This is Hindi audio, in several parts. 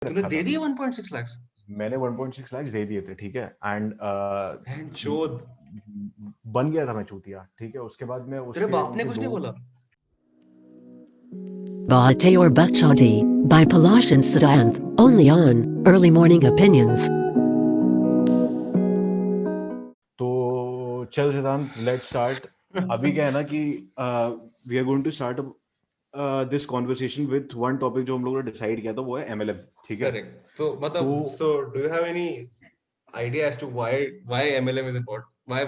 तूने रखा दे था। दिए 1.6 लाख? मैंने 1.6 लाख दे दिए थे, ठीक है। एंड चोद, बन गया था मैं चूतिया, ठीक है। उसके बाद मैं तेरे उसके बाप ने उनके कुछ नहीं दो बोला? Bate or Butchadi by Palash and Siddhanth, only on Early Morning Opinions. तो चल सिद्धांत, लेट्स स्टार्ट। अभी क्या है ना कि we are going to start this conversation with one topic जो हम लोगों ने डिसाइड किया था, वो है एमएलएम, ठीक है। करेक्ट। तो तो मतलब, so do you have any idea as to why MLM is important? Why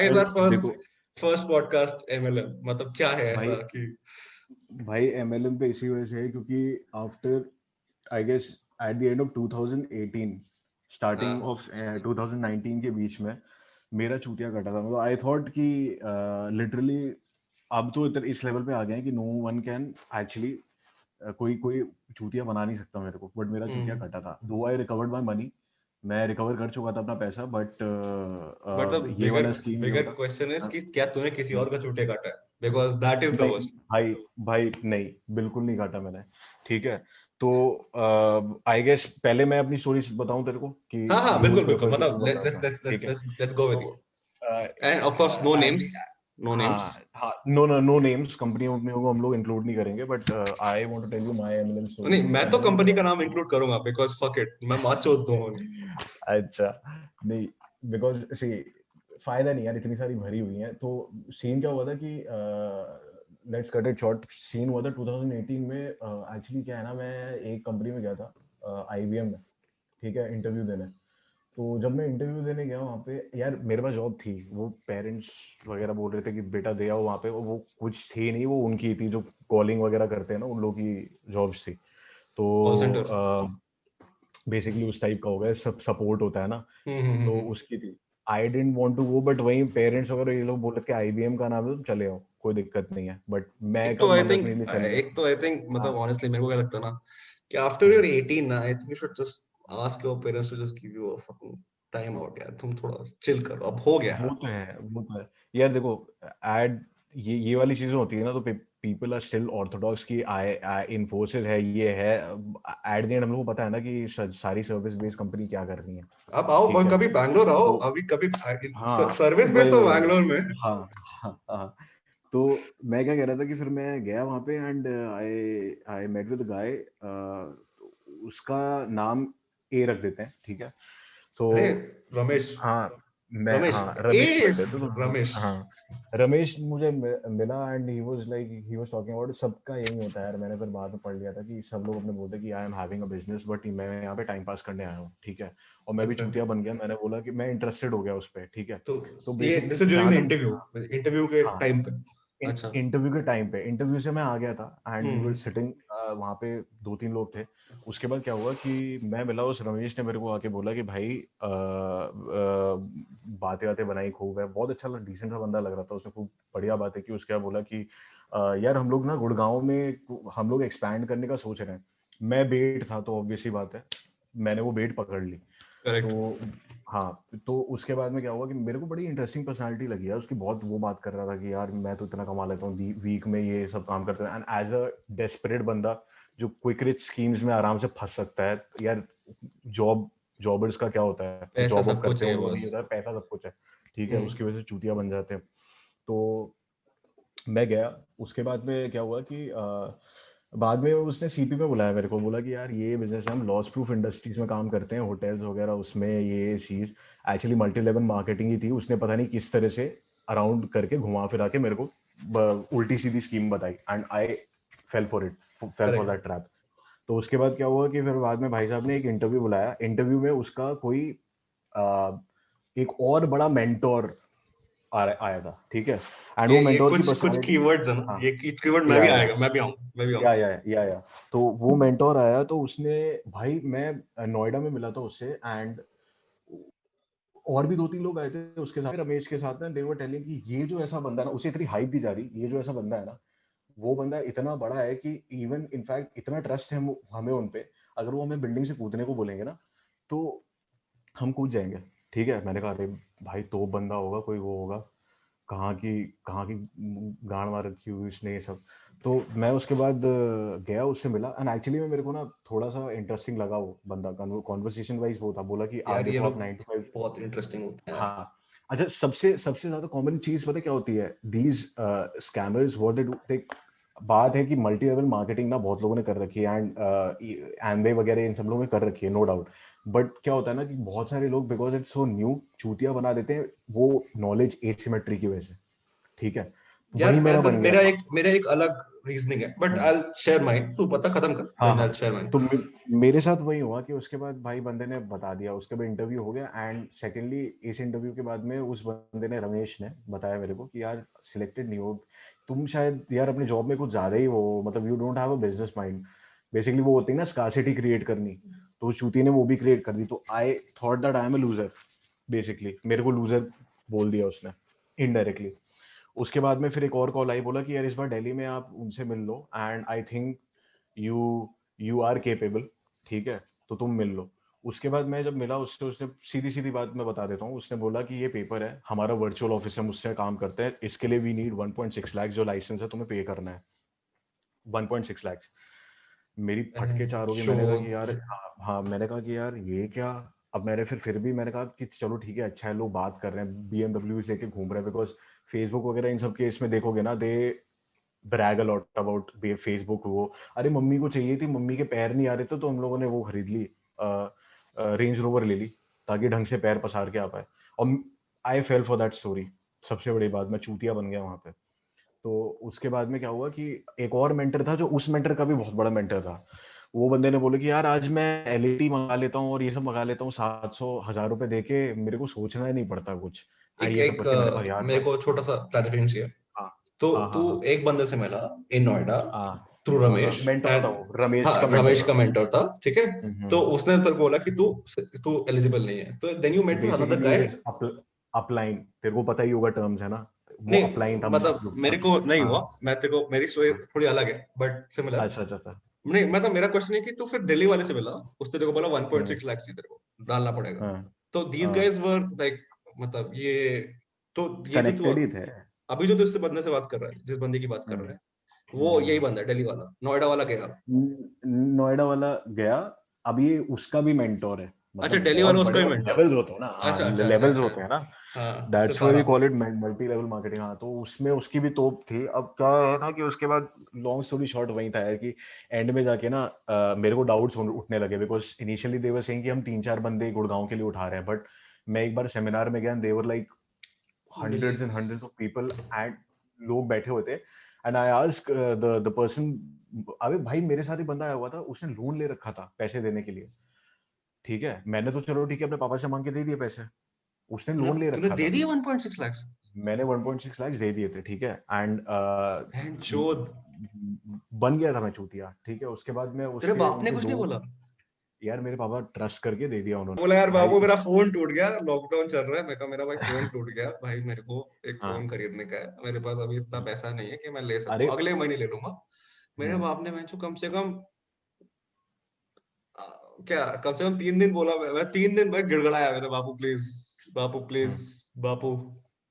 is चल our first देखो first podcast MLM? मतलब क्या है भाई, ऐसा कि भाई एमएलएम पे इसी वजह से है क्योंकि after, I guess, at the end of 2018, starting हाँ, ऑफ 2019 के बीच में मेरा चूतिया कटा था। मतलब आई थॉट कि लिटरली अब तो इधर इस लेवल पे आ गए हैं कि नो वन कैन एक्चुअली, कोई कोई चूतिया बना नहीं सकता मेरे को। बट मेरा चूतिया हम्म, कटा था, दो आई रिकवर्ड माई मनी। मैं रिकवर कर चुका था अपना पैसा, बट बट द ये बिगर वाला स्कीम जो बिगर था, क्वेश्चन इज हाँ, कि क्या तूने किसी और का चूटे काटा है? बिकॉज दैट इज द नहीं वर्स्ट। भाई, भाई नहीं, बिल्कुल नहीं काटा मैंने, ठीक है। तो आई गेस पहले मैं अपनी स्टोरी बताऊं तेरे को कि हाँ हाँ, यू विल बिल्कुल बिल्कुल, प्रेफर कि मतलब तू बता अपना, ठीक है। लेट्स गो विद तो you. And of course no at names, no names. हाँ हाँ, no no no names, company को हम लोग इंक्लूड नहीं करेंगे, but I want to tell you my MLM story नहीं, कि मैं तो एमएलएम कंपनी क्या का है। नाम इंक्लूड करूंगा बिकॉज फक इट, मैं मार चोद दूंगा। अच्छा, नहीं, बिकॉज सी, फायदा नहीं यार, इतनी सारी भरी हुई हैं। तो सीन क्या हुआ था कि let's cut it short. Scene हुआ था 2018 में। एक्चुअली क्या है ना, मैं एक कंपनी में गया था, आईबीएम में, ठीक है, इंटरव्यू देने। तो जब मैं इंटरव्यू देने गया वहाँ पे, यार मेरे पास जॉब थी, वो पेरेंट्स वगैरह बोल रहे थे कि बेटा दे आओ वहाँ पे, वो कुछ थी नहीं, वो उनकी थी जो कॉलिंग वगैरह करते हैं ना, उन लोगों की जॉब्स थी। तो कॉल सेंटर। बेसिकली उस टाइप का हो गया, सब सपोर्ट होता है ना, तो हम्म। उसकी थी। I don't want to go, but वहीं पेरेंट्स वगैरह ये लोग बोल रहे थे आईबीएम का नाम है तो चले आओ, कोई दिक्कत नहीं है। बट मैं कब मन रखने के लिए चल गया। एक तो आई थिंक हाँ मतलब ऑनेस्टली मेरे को क्या लगता है ना कि आफ्टर यूर हाँ, 18 ना, I think you should just ask your parents to just give you a fucking time out यार, तुम थोड़ा चिल करो, अब हो गया वो यार। तो है, वो तो है। यार देखो, एड ये वाली चीजें होती है ना, तो पीपल आर स्टिल ऑर्थोडॉक्स की आई इन्फोसिस है, ये है। एट द एंड हम लोग को पता है ना कि सारी सर्विस बेस्ड कंपनी क्या कर रही है, अब आओ ठीक है। कभी बैंगलोर आओ, तो अभी कभी हाँ, सर्विस बेस्ड वही तो वही वही, बैंगलोर में। हाँ हाँ हाँ। तो मैं क्या कह रहा था कि फिर मैं गया वहाँ पे and I I met with guy, उसका नाम ए रख देते हैं, ठीक है। तो अरे रमेश, हाँ, मैं रमेश हाँ ए, रमेश रख देते, तो रमेश। हाँ, रमेश मुझे मिला and he was talking about, सबका यही होता है यार। मैंने फिर बाद में पढ़ लिया था कि सब लोग अपने बोलते हैं कि I am having a business, but मैं यहाँ पे टाइम पास करने आया हूँ, ठीक है। और मैं भी अच्छा, चूतिया बन गया, मैंने बोला कि मैं इंटरेस्टेड हो गया उस पर, ठीक है। तो तो ये बेसिकली दिस इज ड्यूरिंग जहाँ द तक, इंटरव्यू, इंटरव्यू के हाँ, टाइम पे? अच्छा। इंटरव्यू के टाइम पे, इंटरव्यू से मैं आ गया था and we were hmm. Sitting, वहाँ पे दो तीन लोग थे। उसके बाद क्या हुआ कि मैं मिला, उस रमेश ने मेरे को आके बोला कि भाई बातें बातें बनाई खूब है, बहुत अच्छा, डिसेंट सा बंदा लग रहा था, उसने खूब बढ़िया बातें की। उसके बाद बोला कि यार हम लोग ना गुड़गांव में हम लोग एक्सपैंड करने का सोच रहे हैं। मैं बेट था तो ऑब्वियसली बात है, मैंने वो बेट पकड़ ली। करेक्ट। तो हाँ, तो उसके बाद में क्या हुआ कि मेरे को बड़ी इंटरेस्टिंग पर्सनालिटी लगी यार उसकी, बहुत वो बात कर रहा था कि यार मैं तो इतना कमा लेता हूँ वीक में, ये सब काम करते हैं। एंड एज अ डेस्परेट बंदा जो क्विक रिच स्कीम्स में आराम से फंस सकता है यार, जॉब, जॉबर्स का क्या होता है जो पैसा जॉब वॉब सबको करते हैं चाहिए उन लोगों का ये बस। होता है, पैसा सब कुछ है, ठीक है, हम्म। उसकी वजह से चूतिया बन जाते हैं। तो मैं गया, उसके बाद में क्या हुआ कि बाद में उसने सीपी में बुलाया मेरे को, बोला कि यार ये बिजनेस है, हम लॉस प्रूफ इंडस्ट्रीज में काम करते हैं, होटल्स वगैरह, उसमें ये चीज़ एक्चुअली मल्टी लेवल मार्केटिंग ही थी। उसने पता नहीं किस तरह से अराउंड करके घुमा फिरा के मेरे को उल्टी सीधी स्कीम बताई and I fail for correct. That trap. तो उसके बाद क्या हुआ कि फिर बाद में भाई साहब ने एक इंटरव्यू बुलाया, इंटरव्यू में उसका कोई अ, एक और बड़ा मेंटोर आया था, ठीक है। एंड वो ये मेंटोर की कुछ कुछ पर्सनालिटी, कीवर्ड्स है ना, हाँ, ये कीवर्ड मैं या भी या आएगा, मैं भी आऊँ, मैं भी आऊँ। या तो वो मेंटोर आया, तो उसने, भाई मैं नोएडा में मिला था उससे एंड और भी दो तीन लोग आए थे उसके साथ, रमेश के साथ में। दे वर टेलिंग कि ये जो ऐसा बंदा है ना, उसे इतनी हाइप दी जा रही, ये जो ऐसा बंदा है ना, वो बंदा इतना बड़ा है कि इवन इनफैक्ट इतना ट्रस्ट है हमें उन पे, अगर वो हमें बिल्डिंग से कूदने को बोलेंगे ना तो हम कूद जाएंगे, ठीक है। मैंने कहा अरे भाई, तो बंदा होगा कोई, वो होगा कहाँ की गांड मार रखी हुई उसने, ये सब। तो मैं उसके बाद गया, उससे मिला, एंड एक्चुअली में मेरे को ना थोड़ा सा इंटरेस्टिंग लगा वो बंदा, कॉन्वर्सेशन वाइज वो था, बोला कि आप यार ये देखो आप लोग 9 to 5। बहुत इंटरेस्टिंग होते हैं यार। हाँ, अच्छा, सबसे सबसे ज्यादा कॉमन चीज पता है क्या होती है, these scammers what they do, बात है कि मल्टी लेवल मार्केटिंग ना बहुत लोगों ने कर रखी है, एंड एमवे वगैरह इन सब लोगों ने कर रखी है, नो डाउट। बट क्या होता है ना कि बहुत सारे लोग बिकॉज इट्स सो न्यू चूतिया बना देते हैं वो नॉलेज एसिमेट्री की वजह से, ठीक है, यार वही मेरा बन गया। मेरा एक अलग रीजनिंग है, but I hmm. Will share mine, तू पता खत्म कर, हाँ देन आई हाँ, विल शेयर माइन। तो मेरे साथ वही हुआ कि उसके बाद भाई बंदे ने बता दिया, उसके बाद इंटरव्यू हो गया, एंड सेकेंडली इस इंटरव्यू के बाद में उस बंदे ने, रमेश ने बताया मेरे को कि यार सिलेक्टेड नहीं हो तुम, शायद यार अपनी जॉब में कुछ ज्यादा ही वो, मतलब you don't have a business mind, basically वो होती है ना स्कार्सिटी क्रिएट करनी, तो उस चूती ने वो भी क्रिएट कर दी, तो I thought that I am a loser, basically मेरे को लूजर बोल दिया उसने इनडायरेक्टली। उसके बाद में फिर एक और कॉल आई, बोला कि यार इस बार दिल्ली में आप उनसे मिल लो, and I think you you are capable, ठीक है, तो तुम मिल लो। उसके बाद मैं जब मिला उससे, उसने सीधी सीधी बात मैं बता देता हूँ, उसने बोला कि ये पेपर है, हमारा वर्चुअल ऑफिस है, मुझसे काम करते हैं, इसके लिए वी नीड 1.6 लाख जो लाइसेंस है तुम्हें पे करना है, 1.6 लाख। मेरी फटके चार हो गई, मैंने कहा कि शोध। यार हाँ हाँ, मैंने कहा कि यार ये क्या। अब मैंने फिर भी मैंने कहा कि चलो ठीक है, अच्छा है, लोग बात कर रहे हैं, BMW लेके घूम रहे हैं, बिकॉज फेसबुक वगैरह इन सब केस में देखोगे ना, they brag a lot about Facebook वो। अरे मम्मी को चाहिए थी, मम्मी के पैर नहीं आ रहे थे, तो हम लोगों ने वो खरीद ली, रेंज रोवर ले ली, ताकि ढंग से पैर पसार के आ पाए। और आई फेल फॉर दैट स्टोरी, सबसे बड़ी बात, मैं चूतिया बन गया वहां पे। तो उसके बाद में क्या हुआ कि एक और मेंटर था, जो उस मेंटर का भी बहुत बड़ा मेंटर था, वो बंदे ने बोला कि यार आज मैं एलईडी मंगा लेता हूँ और ये सब मंगा लेता हूँ, 700 1000 रुपए दे के, मेरे को सोचना ही नहीं पड़ता कुछ, एक ये सब एक करके। मैंने कहा यार मेरे भाई, को छोटा सा क्लैरिफिकेशन चाहिए। हाँ तो हाँ तू हाँ हाँ एक बंदे से मिला इन नोएडा हाँ थ्रू हाँ हाँ, रमेश, मेंटोर था एंड वो, रमेश हाँ का मेंटोर रमेश था। का मेंटर था, ठीक है। तो हम्म। उसने तो बोला कि तू तू एलिजिबल नहीं है, तो then you met this another basically guy. It is upline, तेरे को पता ही होगा टर्म्स है ना, वो अपलाइन नहीं था मतलब मेरे को नहीं हाँ हुआ, मैं तेरे को, मेरी स्टोरी हाँ, थोड़ी अलग है बट सिमिलर। अच्छा अच्छा अच्छा। नहीं मतलब मेरा क्वेश्चन है कि तू फिर दिल्ली वाले से मिला, उसने तेरे को बोला हम्म, 1.6 लाख सी तेरे को डालना पड़ेगा। हाँ तो दीज हाँ, गाइज वर लाइक, मतलब तो ये जो तू कनेक्टेड ही थे। अभी जो तू इससे बंदे से बात कर रहा है, जिस बंदे की बात कर रहा है, वो यही हम्म। बंदा है दिल्ली वाला, नोएडा वाला गया। नोएडा वाला गया, अब ये उसका भी मेंटोर है, अच्छा मतलब दिल्ली बहुत वाला उसका बड़े भी बड़े मेंटर। लेवल्स होते हैं ना, हाँ अच्छा अच्छा अच्छा लेवल्स अच्छा। होते हैं ना, हाँ दैट्स व्हाई वी सितारा। Call it multi level marketing. हाँ, तो उसमें उसकी भी तोप थी। अब क्या है ना कि उसके बाद लॉन्ग स्टोरी शॉर्ट वही था यार, कि एंड में जाके ना मेरे को डाउट्स उठने लगे, because initially they were saying कि हम 3 4 बंदे गुड़गांव के लिए उठा रहे हैं, बट मैं एक बार सेमिनार में गया, there were like hundreds and millions. Hundreds of people, and लोग बैठे हुए थे, and I ask the person, अबे भाई मेरे साथ ही बंदा आया हुआ था, उसने लोन ले रखा था पैसे देने के लिए, ठीक है, मैंने तो चलो ठीक है अपने पापा से मांग के दे दिए पैसे, उसने लोन ले तूने रखा दे था, दिया 1.6 लाख? मैंने 1.6 लाख दे दिए थे, ठीक है, एंड बहन चोद। बन गया था मैं चूतिया, ठीक है। उसके बाद में तेरे उसके बाप ने उनके कुछ दो, नहीं बोला? यार मेरे पापा ट्रस्ट करके दे दिया बोला उन्होंने यार भाई। बाबू मेरा फोन टूट गया, लॉकडाउन चल रहा है, मैं कहा मेरा भाई फोन टूट गया भाई, मेरे को एक फोन हाँ, खरीदने का है, मेरे पास अभी इतना पैसा नहीं है कि मैं ले सकूं, अरे, अगले महीने ले लूंगा। मेरे हम्म, बाप ने मैं कम से कम आ, क्या कम से कम 3 दिन बोला, मैं 3 दिन भाई गिड़गड़ाया मैंने, बापू प्लीज, बापू प्लीज, हम्म। बापू।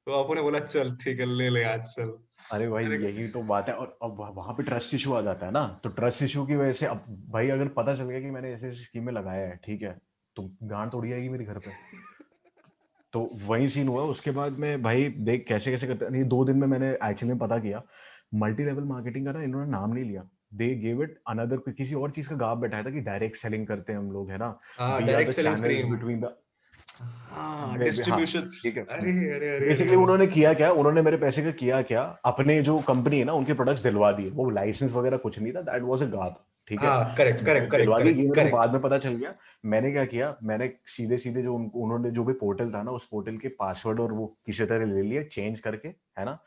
तो बापू ने बोला चल ठीक है ले ले आज चल। अरे भाई मैंने यही तो बात है, और अब वहां पे ट्रस्ट इशू आ जाता है ना, तो ट्रस्ट इशू की वजह से अब भाई अगर पता चल गया कि मैंने ऐसे ऐसे स्कीम में लगाया है, ठीक है, तो गांड तोड़ी आएगी मेरे घर पे। तो वही सीन हुआ। उसके बाद में भाई देख कैसे कैसे करते नहीं, 2 दिन में मैंने एक्चुअली में पता किया, मल्टी लेवल मार्केटिंग का ना इन्होंने नाम नहीं लिया, दे गेव इट अनदर, किसी और चीज का गाप बैठाया था कि डायरेक्ट सेलिंग करते हैं हम लोग, है ना, हाँ we are direct the selling channels scream. Between the, हाँ हाँ, डिस्ट्रीब्यूशन। ठीक है। अरे अरे अरे अरे बेसिकली अरे। उन्होंने किया क्या, उन्होंने मेरे पैसे का किया क्या, अपने जो कंपनी है ना उनके प्रोडक्ट्स दिलवा दिए, वो लाइसेंस वगैरह कुछ नहीं था, दैट वाज अ गाप, ठीक है, हाँ करेक्ट करेक्ट करेक्ट दिलवा दिए, ये करेक्ट मेरे को करेक्ट। बाद में पता चल गया। मैंने क्या किया, मैंने सीधे सीधे जो उन्होंने जो भी पोर्टल था ना, उस पोर्टल के पासवर्ड और वो किसी तरह ले लिए चेंज करके, है ना,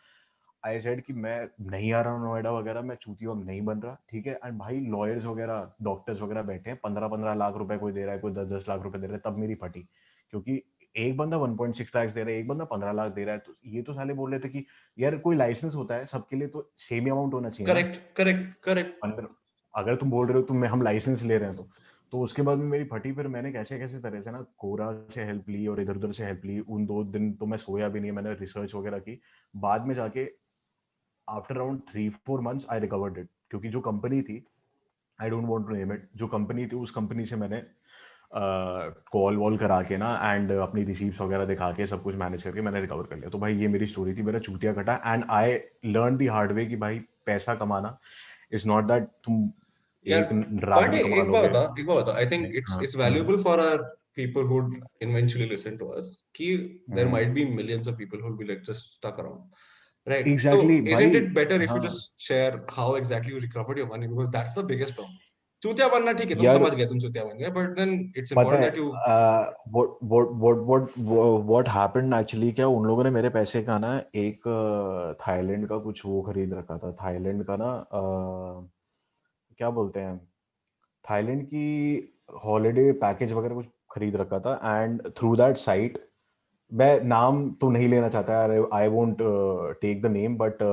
आई सेड कि मैं नहीं आ रहा हूँ नोएडा वगैरह, मैं चूतिया अब नहीं बन रहा, ठीक है। एंड भाई लॉयर्स वगैरह डॉक्टर्स वगैरह बैठे हैं, 15 15 लाख रुपए कोई दे रहा है, कोई 10 10 लाख रुपए दे रहा है, तब मेरी फटी, क्योंकि एक बंदा 1.6 लाख दे रहा है, एक बंदा 15 लाख दे रहा है, तो ये तो साले बोल रहे थे कि यार कोई लाइसेंस होता है सबके लिए, तो सेम ही अमाउंट होना चाहिए ना, करेक्ट करेक्ट करेक्ट। अंदर, अगर तुम बोल रहे हो तुम हम लाइसेंस ले रहे हैं तो उसके बाद में मेरी फटी। फिर मैंने कैसे कैसे तरह से ना कोरा से हेल्प ली और इधर उधर से हेल्प ली, उन 2 दिन तो मैं सोया भी नहीं, मैंने रिसर्च वगैरह की, बाद में जाके after around 3-4 months I recovered it, क्योंकि जो कंपनी थी, I don't want to name it, जो कंपनी थी उस कंपनी से मैंने कॉल वॉल करा के ना एंड अपनी रिसीप्ट्स वगैरह दिखा के सब कुछ मैनेज करके मैंने रिकवर कर लिया। तो भाई ये मेरी स्टोरी थी, मेरा चूतिया कटा, and I learn the hard way कि भाई पैसा कमाना इज नॉट दैट तुम यार एक रात पांडे में कमा लोगे। एक बात बता, I think it's valuable for our people who would eventually listen to us कि there might be millions of people who will be like just stuck around, right? So exactly isn't भाई। it better if you हाँ just share how exactly you recovered your money, because that's the biggest problem. चूतिया बनना ठीक है, तुम यार समझ गए तुम चूतिया बन गए, but then it's पता important है that you what happened actually, क्या उन लोगों ने मेरे पैसे का ना एक थाईलैंड का कुछ वो खरीद रखा था, थाईलैंड का ना क्या बोलते हैं, थाईलैंड की हॉलीडे पैकेज वगैरह कुछ खरीद रखा था, एंड थ्रू दैट साइट, मैं नाम तो नहीं लेना चाहता, I won't take the name, but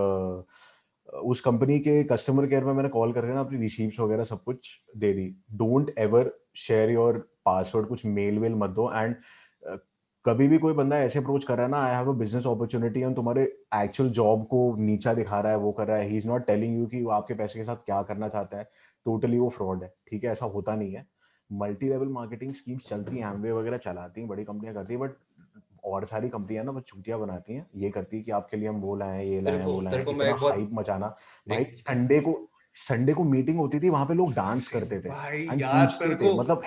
उस कंपनी के कस्टमर केयर में मैंने कॉल करके ना अपनी रिसीप्ट्स वगैरह सब कुछ दे दी। Don't ever share your password, कुछ मेल वेल मत दो, एंड कभी भी कोई बंदा ऐसे अप्रोच कर रहा है ना, I have a business opportunity, and तुम्हारे एक्चुअल जॉब को नीचा दिखा रहा है, वो कर रहा है, he is not telling you कि वो आपके पैसे के साथ क्या करना चाहता है, टोटली वो फ्रॉड है, ठीक है, ऐसा होता नहीं है। मल्टी लेवल मार्केटिंग स्कीम्स चलती हैं, एमवे वगैरह चलाती हैं, बड़ी कंपनियां करती हैं, बट और सारी कंपनियां ना वो चूतिया बनाती हैं, ये करती है कि आपके लिए हम वो लाए हैं, ये लाए हैं, वो लाए तेरे हैं, को मैं इतना एक बहुत हाइप मचाना। भाई एक संडे को मीटिंग होती थी, वहां पे लोग डांस करते थे भाई एंड यार तेरे पूछते थे, को मतलब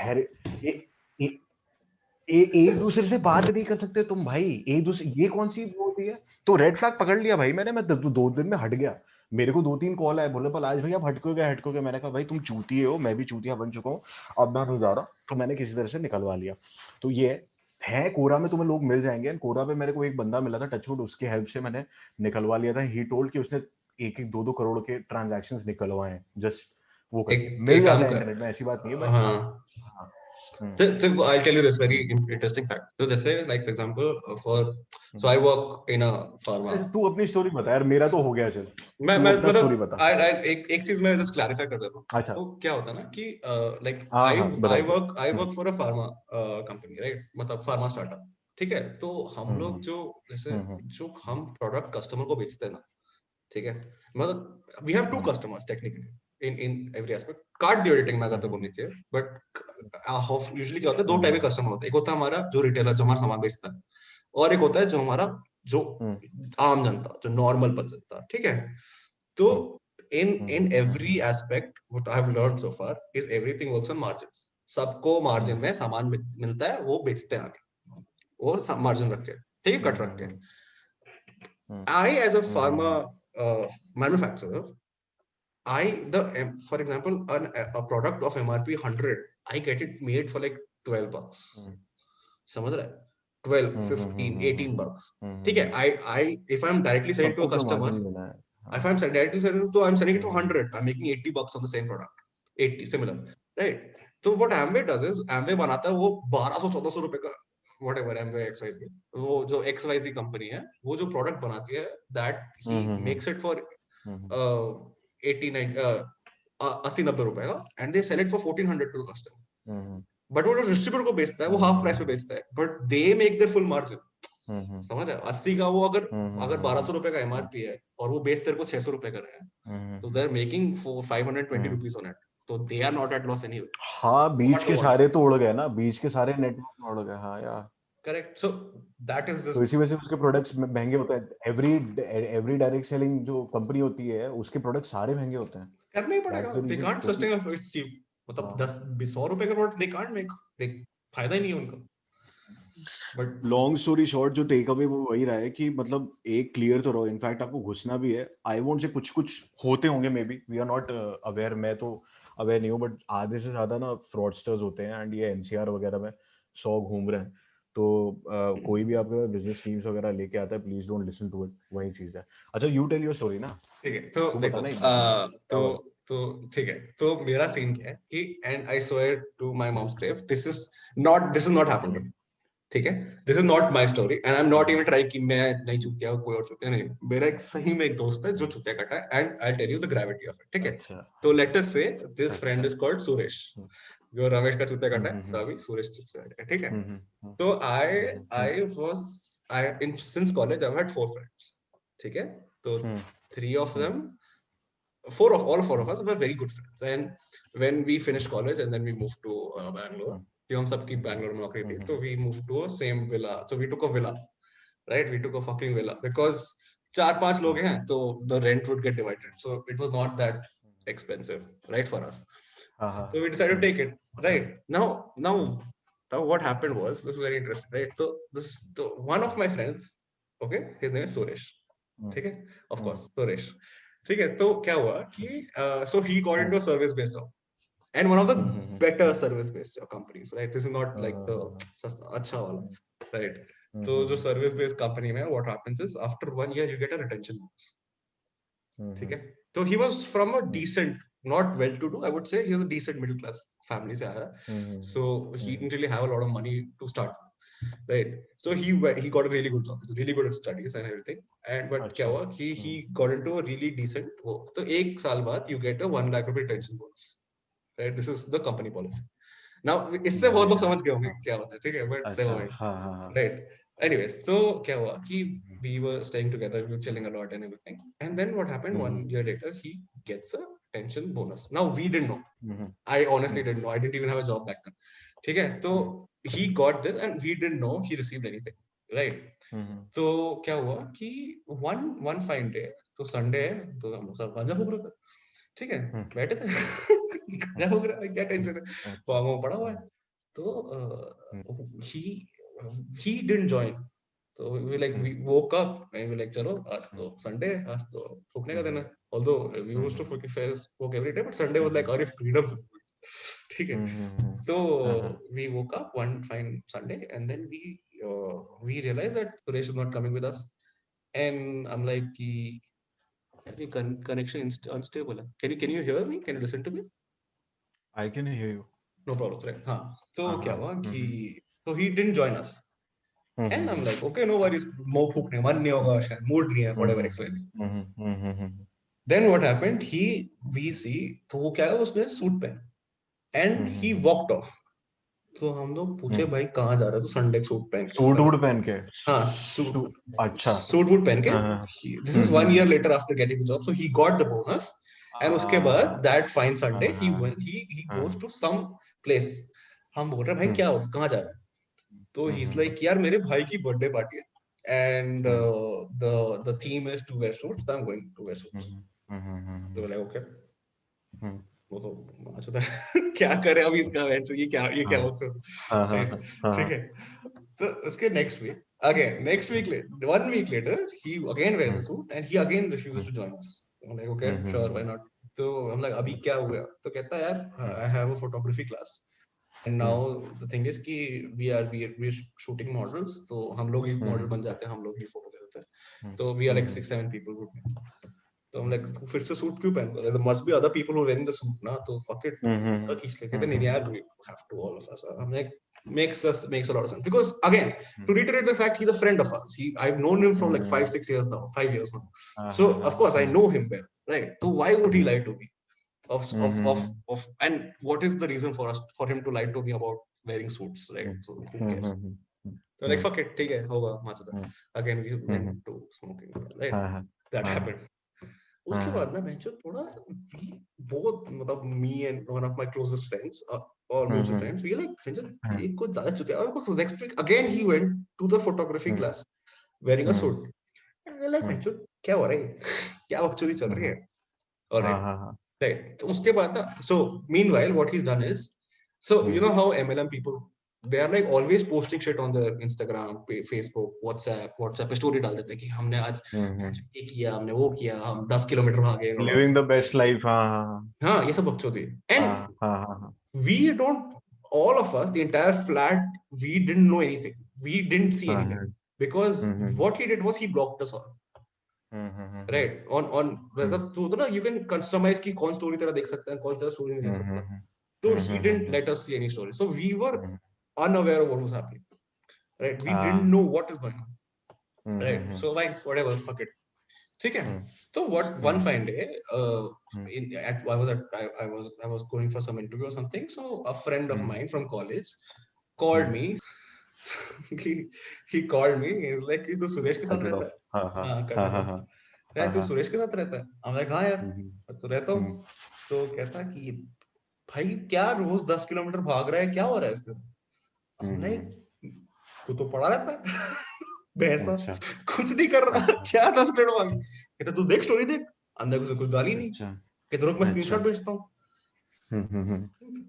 ए, एक दूसरे से बात नहीं कर सकते तुम भाई, एक दूसरे, ये कौन सी वो होती है। तो रेड फ्लैग पकड़ लिया भाई मैंने, मैं 2 दिन में हट गया। मेरे को 2-3 कॉल आए, बोले पलाश भाई आप हटकोगे। मैंने कहा भाई तुम चूतिए हो, मैं भी चूतिया बन चुका हूँ, अब मैं नहीं जा रहा। तो मैंने किसी तरह से निकलवा लिया। तो ये है कोरा में तुम्हें लोग मिल जाएंगे, कोरा पे मेरे को एक बंदा मिला था टचवुड, उसकी हेल्प से मैंने निकलवा लिया था। ही टोल्ड कि उसने 1-2 करोड़ के ट्रांजैक्शन निकलवाए हैं, जस्ट वो करके मिल एक काम जाता है कर, इंटरनेट में, ऐसी बात नहीं है, बट हाँ। हाँ, हाँ। हम्म, तो I'll tell you this very interesting fact. तो जैसे like for example so I hmm. work in a pharma. अच्छा तू अपनी स्टोरी बता यार, मेरा तो हो गया, चल तू मैं अपना स्टोरी मतलब बता। एक चीज मैं जस्ट क्लैरिफाई कर देता हूँ। अच्छा। तो क्या होता है ना कि लाइक हाँ हाँ बता बता। I hmm, work for a pharma company, right, मतलब फार्मा स्टार्टअप, ठीक है। तो हम हम्म, लोग जो जैसे हम्म, जो हम प्रोडक्ट कस्टमर को बेचते हैं ना, ठीक है, मतलब we have to hmm, customers technically in every aspect. Card auditing में अगर तो हम्म, बोलनी चाहिए, बट यूजुअली क्या होता है, दो टाइप हम्म, के कस्टमर होते हैं। एक होता है हमारा जो रिटेलर जो हमारा सामान बेचता है, और एक होता है जो हमारा जो हम्म, आम जनता, जो नॉर्मल जनता, ठीक है। तो हम्म, in every aspect what I have learned so far is everything works on margins. सबको मार्जिन में सामान मिलता है, वो बेचते हैं आगे, और मार्जिन रख के, ठीक है, कट रख के। I as a pharma manufacturer, for example a product of MRP 100, I get it made for like $12, समझ रहा है, 12 15 18 bucks, ठीक है। I if I'm directly selling to सबको a अपना customer, मार्जिन लेना है। if हाँ। I'm directly selling, so I'm selling it for 100, I'm making $80 on the same product, 80 similar, right? So what Amway does is Amway बनाता है वो 1200-1400 रुपए का, whatever Amway XYZ, वो जो XYZ कंपनी है, वो जो प्रोडक्ट बनाती है, that he makes it for 80-90 रुपए का, and they sell it for 1400 to the customer. But वो जो डिस्ट्रीब्यूटर को बेचता है वो हाफ प्राइस पे बेचता है, but they make their full margin, समझ रहे हो। 80 का वो अगर अगर 1200 रुपए का एमआरपी है और वो बेच तेरे को 600 रुपए का रहा है, तो they are making 520 rupees on it, तो they are not at loss anyway. हाँ बीच व्हाट डू के वांट, सारे तो उड़ गए ना, बीच के सारे नेटवर्क उड़ गए, हाँ यार। करेक्ट। सो दैट इज तो जस्ट, इसी वजह से उसके प्रोडक्ट्स महंगे होते हैं। एवरी डायरेक्ट सेलिंग जो कंपनी होती है उसके प्रोडक्ट सारे महंगे होते हैं। करना ही दैट्स पड़ेगा, द दे रीजन, कांट क्योंकि सस्टेन इट्स चीप, मतलब हाँ। 10-100 रुपए का प्रोडक्ट दे कांट मेक, दे फायदा ही नहीं है उनका। बट लॉन्ग स्टोरी शॉर्ट, जो टेक अवे वो वही रहा है कि मतलब एक क्लियर तो रहो, इनफैक्ट आपको घुसना भी है। आई वोंट से कुछ कुछ होते होंगे, maybe we are not aware, मैं तो अवेयर नहीं हूँ, बट आधे से ज्यादा ना फ्रॉडस्टर्स होते हैं, एंड ये एनसीआर वगैरह में 100 घूम रहे हैं। तो कोई भी आपके बिजनेस स्कीम्स वगैरह लेके आता है, please don't listen to it, वही चीज है। अच्छा यू टेल योर स्टोरी ना, ठीक है, तो तू देखो बताना एक बार क्या हुआ। तो ठीक है, तो मेरा सीन क्या है कि and I swear to my mom's grave, this is not happened, ठीक है। This is not my story and I am not even trying कि मैं नहीं चूतिया, कोई और चूतिया नहीं। मेरा एक सही में एक दोस्त है जो चूतिया कटा है, and I tell you the gravity of it, ठीक है। अच्छा तो let us say this friend अच्छा। इज कॉल्ड सुरेश, जो रमेश का चूतिया कटा है, हम्म, तो अभी सुरेश चूतिया कटा है, ठीक है। हम्म, हम्म, तो hmm, I was I in since college I had 4 friends, ठीक है। तो three of them, all four of us were very good friends. And when we finished college and then we moved to Bangalore, कि हम सबकी Bangalore में नौकरी थी, तो we moved to a same villa. So we took a villa, right? We took a fucking villa because 4-5 लोग हैं, तो the rent would get divided. So it was not that expensive, right, for us. So we decided to take it, right? Now what happened was, this is very interesting, right? So one of my friends, okay, his name is Suresh. ठीक है, of course, Suresh. ठीक है, तो क्या हुआ कि so he got into a service based job, and one of the better service based job companies, right? This is not like the अच्छा वाला, right? तो जो service based company में, what happens is after 1 year you get a retention bonus. ठीक है, तो he was from a decent, not well to do, I would say he was a decent middle class family से आया, so he didn't really have a lot of money to start, right? So he got a really good job, he's really good at studies and everything, and but क्या हुआ कि he got into a really decent work. तो 1 साल बाद you get a 1 lakh rupee retention bonus, right? This is the company policy. Now इससे बहुत लोग समझ गए होंगे क्या होता है, ठीक है, but never mind, right? Anyways, so क्या हुआ कि we were staying together, we were chilling a lot and everything, and then what happened, 1 year later he gets a pension bonus. Now we didn't know, I honestly didn't know, I didn't even have a job back then, ठीक है, तो he got this and we didn't know he received anything, right? तो क्या हुआ कि one fine day, तो संडे है, तो हम लोग सब गांजा फूक रहे थे, ठीक है, बैठे थे गांजा फूक रहे हैं, क्या टेंशन है, वो पड़ा हुआ है, तो he didn't join. So we woke up and we like, चलो आज तो Sunday, आज तो फूकने का दिन है. Although we used to smoke every day, but Sunday was like our freedom. ठीक है. So we woke up one fine Sunday and then we realized that Suresh is not coming with us, and I'm like, कि connection unstable है. Can you hear me? Can you listen to me? I can hear you. No problem, right? हाँ. तो क्या हुआ कि so he didn't join us. And I'm like, okay, no worries, फूकने मन नहीं होगा शायद, मूड नहीं है, whatever XYZ. Then what happened, we see, तो वो क्या है, उसने सूट पहना and he walked off. तो हम लोग पूछे भाई कहाँ जा रहा है, तो संडे सूट पहन के, सूट वूट पहन के, हाँ सूट, अच्छा सूट वूट पहन के. This is 1 year later after getting the job, so he got the bonus, and उसके बाद that fine Sunday he goes to some place. हम बोल रहे भाई क्या हो, कहाँ जा रहा है, तो he's like, यार मेरे भाई की बर्थडे पार्टी है and the theme is to wear suits, so I'm going to wear suits. तो like okay, वो तो अच्छा था क्या करे अब इसका, ये क्या होता है, ठीक है. तो उसके next week later, 1 week later, he again wears a suit and he again refuses to join us. I'm like okay, sure, why not. तो हम like अभी क्या हुआ, तो कहता है यार I have a photography class. And now the thing is कि we shooting models, तो हम लोग ही मॉडल बन जाते हैं, हम लोग ही फोटो ले लेते हैं, तो we are like 6-7 people group में. तो हम like फिर से सूट क्यों पहन रहे, there must be other people who are wearing the suit ना, तो fuck it, तो खींच ले. कहते नहीं यार, we have to, all of us. हम like makes a lot of sense, because again, to reiterate the fact, he's a friend of ours. I've known him from like 5 years now, so of course I know him well, right? So why would he lie to me? And what is the reason for him to lie to me about wearing suits, right? So who cares? So like fuck it, ठीक है, होगा माचदा. Again we went to smoking, right? That happened. उसके बाद ना बेंचो थोड़ा बहुत, मतलब me and one of my closest friends or mutual friends, we like बेंचो एक को ज्यादा चुके, और कुछ next week again he went to the photography class wearing a suit, and we like बेंचो क्या हो रहा है, क्या बकचोदी चल रही है, alright. Right. तो उसके बाद ना, so meanwhile what he's done is, so you know how MLM people, they are like always posting shit on their Instagram, Facebook, WhatsApp पे story डाल देते हैं कि हमने आज ये किया, हमने वो किया, हम 10 किलोमीटर भागे, living the best life. हाँ ये सब बकचोदी. And we don't, all of us, the entire flat, we didn't know anything, we didn't see anything, because what he did was he blocked us all. Right, on तो ना you can customize कि कौन story तेरा देख सकता है, कौन तेरा story नहीं देख सकता. So he didn't let us see any story, so we were unaware of what was happening, right? We didn't know what is going on, right? So like whatever, fuck it, ठीक है. So what, one fine day, I was going for some interview or something, so a friend of mine from college called me. he called me, he's like, तू सुरेश के साथ रहता है? हाँ, क्या तू सुरेश के साथ रहता है? I'm like, हाँ यार तो रहता हूँ। तो कहता कि भाई क्या रोज 10 किलोमीटर भाग रहा है, क्या हो रहा है इसके? I'm like, तू तो पड़ा रहता है भैंसा, कुछ नहीं कर रहा क्या 10 किलोमीटर भाग? कहता तू देख स्टोरी देख, अंदर कुछ डाली नहीं। कहता रुक मैं स्क्रीनशॉट भेजता हूँ।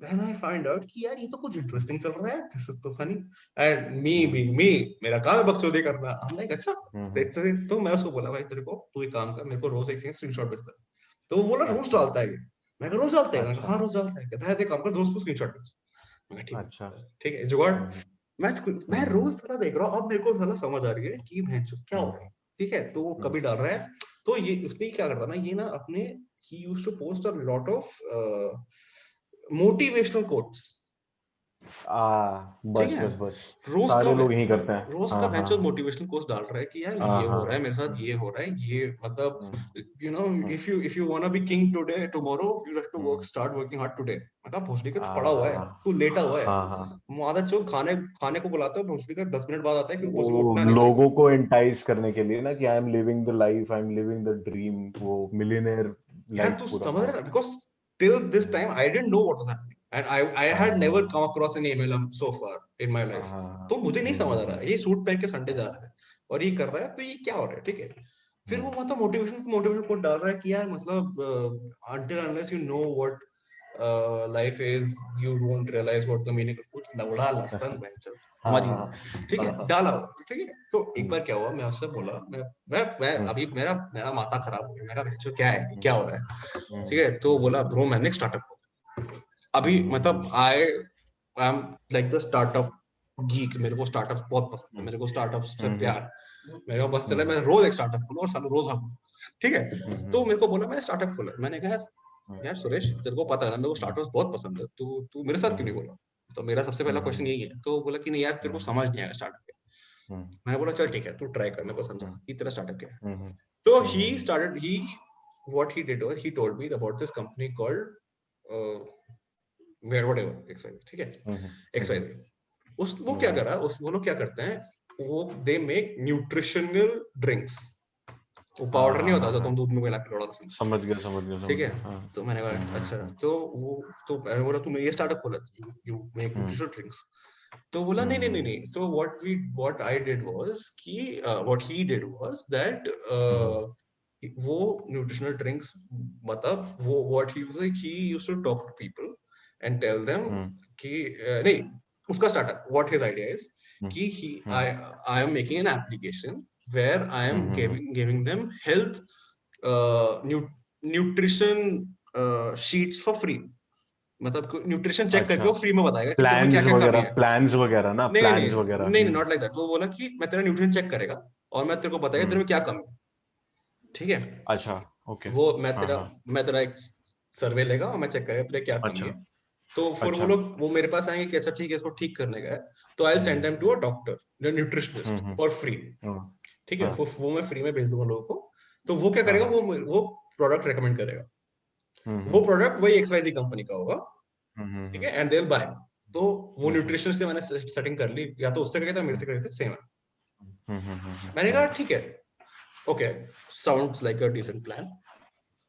Then I find out कि यार ये तो कुछ इंटरेस्टिंग चल रहा है, this is so funny and me being me, मेरा काम है बकचोदी करना। I'm like अच्छा let's say, तो मैं उसको बोला भाई तेरे को तू एक काम कर, मेरे को रोज एक स्क्रीनशॉट भेजता है। तो वो बोला रोज डालता है ये। मैं कहा रोज डालता है? मैं कहा हाँ रोज डालता है। कहता है काम कर रोज को स्क्रीनशॉट भेज। मैं कहा ठीक है जुगाड़। मैं रोज साला देख रहा हूँ, अब मेरे को साला समझ आ रही है कि भैंचो क्या हो रहा है। ठीक है तो वो कभी डाल रहा है, तो ये उसने क्या करता ना, ये ना अपने he used to post a lot of motivational quotes। बस रोज सारे का लोग यही करते हैं। रोज का बेंचो मोटिवेशनल कोर्स डाल रहा है कि यार ये हो रहा है मेरे साथ, ये हो रहा है, ये मतलब you know if you wanna be king today tomorrow you have to work start working hard today. मतलब भोसड़ी का पड़ा हुआ है, तू लेटा हुआ है, मादा चो खाने को बुलाते हो भोसड़ी का 10 मिनट बाद आता है कि भोसड़ी को उठना नहीं। लोगों को एंटाइज करने के लिए ना कि I am living the life, I am living the dream, वो मिलियनेयर लाइफ तू पूरा। समझ रहा है? Because till this time I didn't know what was happening and I had never come across an MLM so far in my life। तो मुझे नहीं समझ आ रहा है, ये सूट पहन के संडे जा रहा है और ये कर रहा है, तो ये क्या हो रहा है? ठीक है फिर वो मतलब मोटिवेशन कोट डाल रहा है कि यार मतलब until unless you know what life is you won't realize what the meaning। कुछ लवड़ा लसन बहनचोद समझ गया। ठीक है डाला हो। ठीक है तो एक बार क्या हुआ, मैं उससे बोला मैं अभी मेरा माथा खराब हो गया, मेरा बहनचोद क्या है, क्या हो रहा है? ठीक है तो बोला ब्रो मैंने स्टार्टअप अभी मतलब I am like the startup geek. मेरे को स्टार्टअप बहुत पसंद है, मेरे को स्टार्टअप से प्यार। मेरे को बस चले मैं रोज एक स्टार्टअप खोलूं और सालों रोज हम। ठीक है तो मेरे को बोला मैं स्टार्टअप खोला। मैंने कहा यार सुरेश तेरे को पता है ना मेरे को स्टार्टअप्स बहुत पसंद है, तू मेरे साथ क्यों नहीं बोला? तो मेरा सबसे पहला क्वेश्चन यही है। तो बोला कि नहीं यार तेरे को समझ नहीं आएगा स्टार्टअप क्या। मैंने बोला चल ठीक है तू ट्राई कर, मेरे को समझा कि तेरा स्टार्टअप क्या है। तो he what he did was he told me about this company called whatever XYZ। ठीक है XYZ उस वो क्या करा, उस वो लोग क्या करते हैं, वो दे मेक न्यूट्रिशनल ड्रिंक्स। वो पाउडर नहीं होता जो तुम दूध में मिला के लोड़ा था। समझ गया ठीक है तो मैंने कहा अच्छा तो वो तो मैंने बोला तूने ये स्टार्टअप खोला, यू मेक न्यूट्रिशनल ड्रिंक्स। तो बोला नहीं तो what I did was कि what he did was that वो न्यूट्रिशनल ड्रिंक्स मतलब वो what he used to talk to people and tell them कि नहीं उसका startup what his idea is कि I am making an application where I am giving them health nutrition sheets for free। मतलब न्यूट्रिशन चेक करके वो फ्री में बताएगा कि तुम्हें क्या क्या करना है। प्लान्स वगैरह ना, प्लान्स वगैरह नहीं नॉट लाइक दैट। वो बोला कि मैं तेरा न्यूट्रिशन चेक करेगा और मैं तेरे को बताएगा तेरे में क्या कमी है। ठीक है अच्छा ओके वो मैं तेरा एक सर्वे लेगा और मैं चेक करेगा तेरे क्या कमी है। तो फिर वो लोग वो मेरे पास आएंगे कि अच्छा ठीक है इसको ठीक करने का है, तो I will send them to a doctor nutritionist for free. ठीक है वो मैं फ्री में भेज दूंगा लोगों को। तो वो क्या करेगा, वो प्रोडक्ट रेकमेंड करेगा। वो प्रोडक्ट वही XYZ कंपनी का होगा। ठीक है एंड दे विल बाय। तो वो न्यूट्रिशनिस्ट के मैंने सेटिंग कर ली, या तो उससे करेगा मेरे से करेगा, सेम है। मैंने कहा ठीक है okay sounds like a decent plan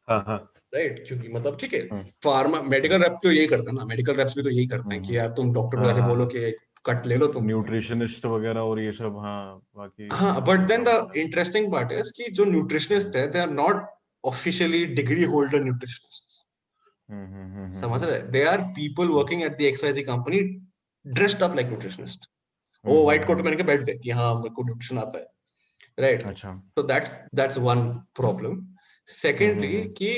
right, क्योंकि मतलब ठीक है फार्मा मेडिकल रैप तो यही करता है ना, मेडिकल रैप्स भी तो यही करते हैं कि यार तुम डॉक्टर को जाके बोलो कि कट ले लो तुम, न्यूट्रिशनिस्ट वगैरह और ये सब। बाकी but then the interesting part is कि जो न्यूट्रिशनिस्ट है they are not officially degree holder nutritionist. समझ रहे? They are people working at the XYZ company dressed up like nutritionist. वो व्हाइट कोट पहन के बैठ गए कि हाँ मेरे को न्यूट्रिशन आता है राइट। तो दैट्स वन प्रॉब्लम। सेकेंडली कि